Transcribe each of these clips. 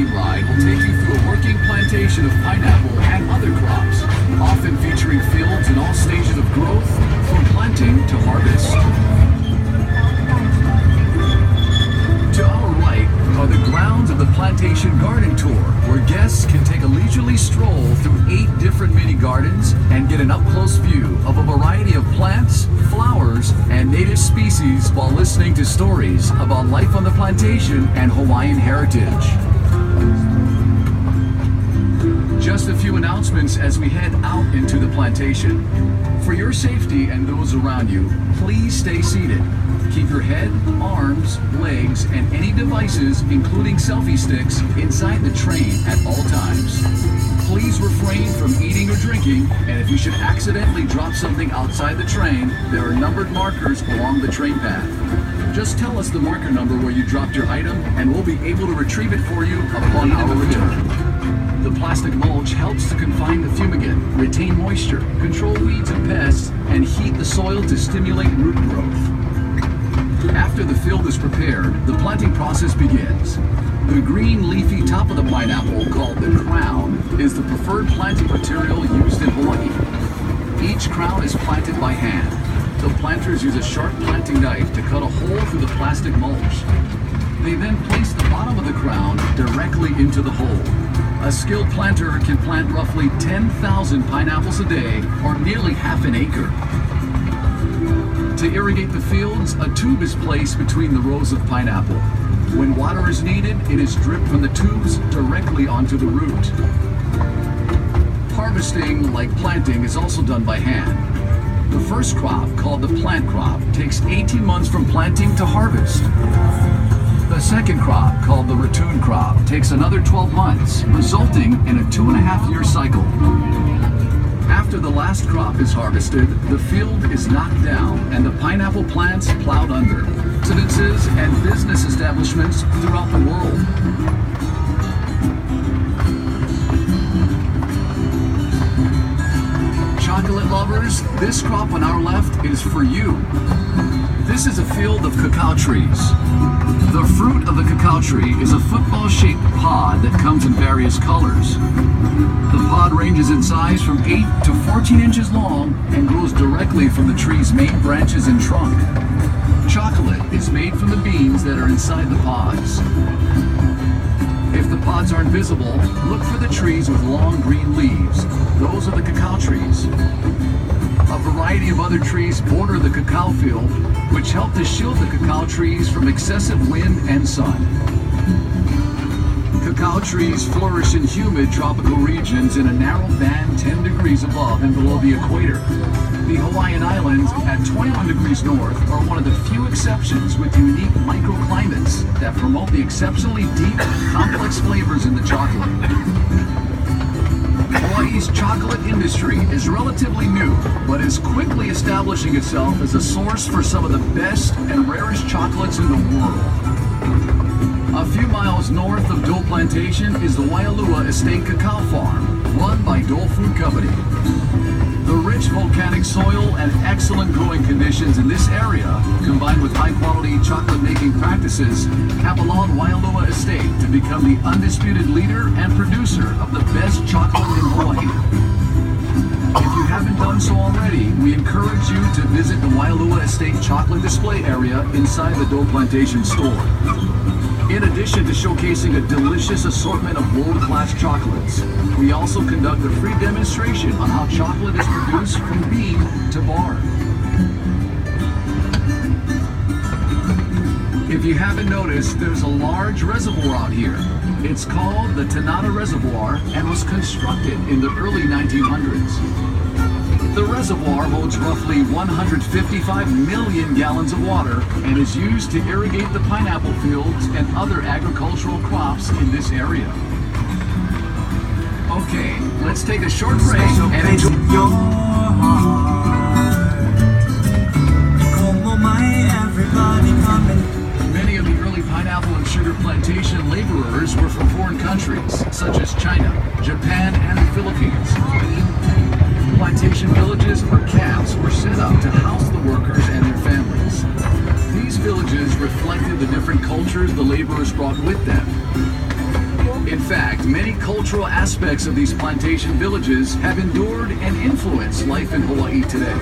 planting ride will take you through a working plantation of pineapple and other crops, often featuring fields in all stages of growth, from planting to harvest. To our right are the grounds of the Plantation Garden Tour, where guests can take a leisurely stroll through 8 different mini gardens and get an up-close view of a variety of plants, flowers, and native species while listening to stories about life on the plantation and Hawaiian heritage. Just a few announcements as we head out into the plantation. For your safety and those around you, please stay seated. Keep your head, arms, legs, and any devices, including selfie sticks, inside the train at all times. Please refrain from eating or drinking, and if you should accidentally drop something outside the train, there are numbered markers along the train path. Just tell us the marker number where you dropped your item, and we'll be able to retrieve it for you upon our return. The plastic mulch helps to confine the fumigant, retain moisture, control weeds and pests, and heat the soil to stimulate root growth. After the field is prepared, the planting process begins. The green leafy top of the pineapple, called the crown, is the preferred planting material used in Hawaii. Each crown is planted by hand. The planters use a sharp planting knife to cut a hole through the plastic mulch. They then place the bottom of the crown directly into the hole. A skilled planter can plant roughly 10,000 pineapples a day, or nearly half an acre. To irrigate the fields, a tube is placed between the rows of pineapple. When water is needed, it is dripped from the tubes directly onto the root. Harvesting, like planting, is also done by hand. The first crop, called the plant crop, takes 18 months from planting to harvest. The second crop, called the ratoon crop, takes another 12 months, resulting in a 2.5-year cycle. After the last crop is harvested, the field is knocked down and the pineapple plants plowed under. Residences and business establishments throughout the world. Chocolate lovers, this crop on our left is for you. This is a field of cacao trees. The fruit of the cacao tree is a football-shaped pod that comes in various colors. The pod ranges in size from 8 to 14 inches long and grows directly from the tree's main branches and trunk. Chocolate is made from the beans that are inside the pods. If the pods aren't visible, look for the trees with long green leaves. Those are the cacao trees. A variety of other trees border the cacao field, which help to shield the cacao trees from excessive wind and sun. Cacao trees flourish in humid tropical regions in a narrow band 10 degrees above and below the equator. The Hawaiian Islands, at 21 degrees north, are one of the few exceptions with unique microclimates that promote the exceptionally deep, complex flavors in the chocolate. Hawaii's chocolate industry is relatively new, but is quickly establishing itself as a source for some of the best and rarest chocolates in the world. A few miles north of Dole Plantation is the Waialua Estate Cacao Farm, run by Dole Food Company. The rich volcanic soil and excellent growing conditions in this area, combined with high-quality chocolate-making practices, have allowed Waialua Estate to become the undisputed leader and producer of the best chocolate in Hawaii. If you haven't done so already, we encourage you to visit the Waialua Estate chocolate display area inside the Dole Plantation store. In addition to showcasing a delicious assortment of world-class chocolates, we also conduct a free demonstration on how chocolate is produced from bean to bar. If you haven't noticed, there's a large reservoir out here. It's called the Tanana Reservoir and was constructed in the early 1900s. The reservoir holds roughly 155 million gallons of water and is used to irrigate the pineapple fields and other agricultural crops in this area. Okay, let's take a short break and enjoy your heart. Como my everybody coming. Many of the early pineapple and sugar plantation laborers were from foreign countries, such as China, Japan, and the Philippines. Plantation villages or camps were set up to house the workers and their families. These villages reflected the different cultures the laborers brought with them. In fact, many cultural aspects of these plantation villages have endured and influenced life in Hawaii today.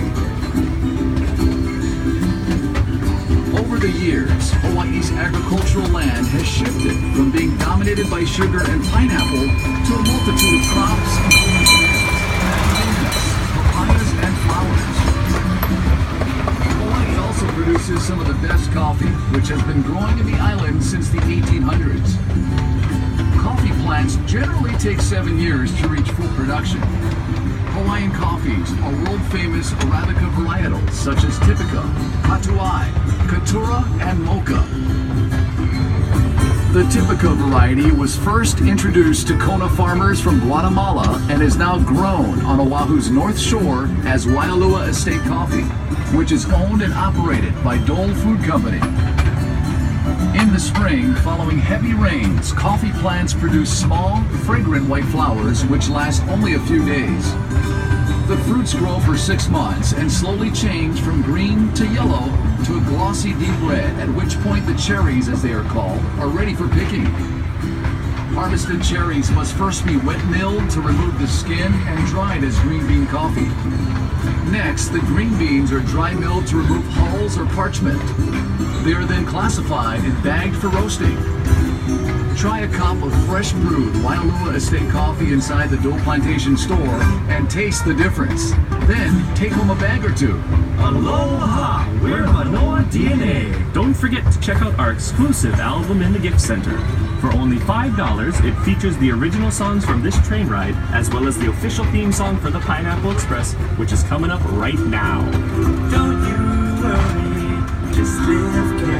Over the years, Hawaii's agricultural land has shifted from being dominated by sugar and pineapple to a multitude of crops, including bananas, papayas, and flowers. Hawaii also produces some of the best coffee, which has been growing in the island since the 1800s. Coffee plants generally take 7 years to reach full production. Hawaiian coffees are world-famous Arabica varietals such as Typica, Katuai, Katura, and Mocha. The Typica variety was first introduced to Kona farmers from Guatemala and is now grown on Oahu's North Shore as Waialua Estate Coffee, which is owned and operated by Dole Food Company. In the spring, following heavy rains, coffee plants produce small, fragrant white flowers which last only a few days. The fruits grow for 6 months and slowly change from green to yellow to a glossy deep red, at which point the cherries, as they are called, are ready for picking. Harvested cherries must first be wet milled to remove the skin and dried as green bean coffee. Next, the green beans are dry milled to remove hulls or parchment. They are then classified and bagged for roasting. Try a cup of fresh brewed Waialua Estate coffee inside the Dole Plantation store and taste the difference. Then take home a bag or two. Aloha! We're Manoa DNA! Don't forget to check out our exclusive album in the gift center. For only $5, it features the original songs from this train ride, as well as the official theme song for the Pineapple Express, which is coming up right now. Don't you worry, just live